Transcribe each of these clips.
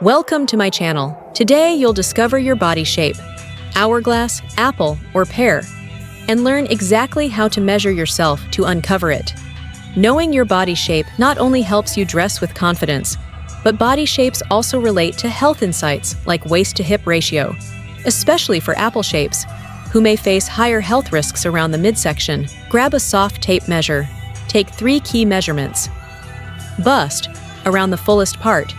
Welcome to my channel. Today you'll discover your body shape, hourglass, apple, or pear, and learn exactly how to measure yourself to uncover it. Knowing your body shape not only helps you dress with confidence, but body shapes also relate to health insights like waist-to-hip ratio, especially for apple shapes, who may face higher health risks around the midsection. Grab a soft tape measure. Take 3 key measurements. Bust, around the fullest part,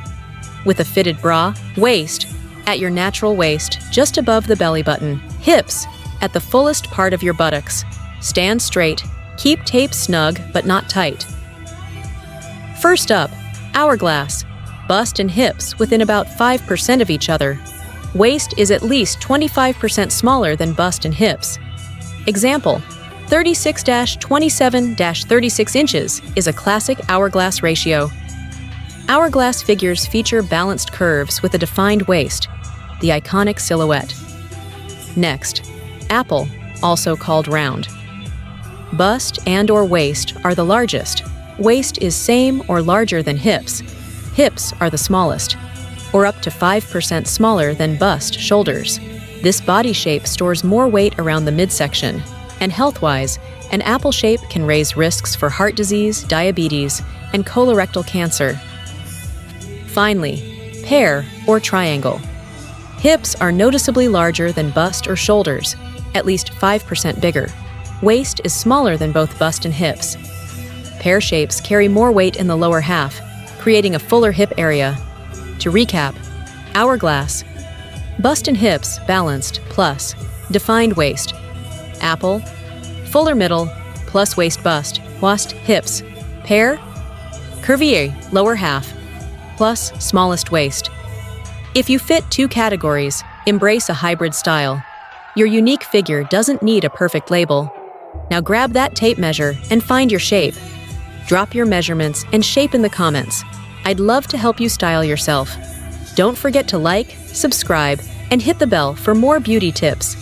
with a fitted bra. Waist, at your natural waist, just above the belly button. Hips, at the fullest part of your buttocks. Stand straight. Keep tape snug but not tight. First up, hourglass. Bust and hips within about 5% of each other. Waist is at least 25% smaller than bust and hips. Example, 36-27-36 inches is a classic hourglass ratio. Hourglass figures feature balanced curves with a defined waist, the iconic silhouette. Next, apple, also called round. Bust and/or waist are the largest. Waist is same or larger than hips. Hips are the smallest, or up to 5% smaller than bust shoulders. This body shape stores more weight around the midsection, and health-wise, an apple shape can raise risks for heart disease, diabetes, and colorectal cancer. Finally, pear or triangle. Hips are noticeably larger than bust or shoulders, at least 5% bigger. Waist is smaller than both bust and hips. Pear shapes carry more weight in the lower half, creating a fuller hip area. To recap, hourglass, bust and hips balanced plus defined waist. Apple, fuller middle plus waist bust, waist hips. Pear, curvier lower half plus smallest waist. If you fit 2 categories, embrace a hybrid style. Your unique figure doesn't need a perfect label. Now grab that tape measure and find your shape. Drop your measurements and shape in the comments. I'd love to help you style yourself. Don't forget to like, subscribe, and hit the bell for more beauty tips.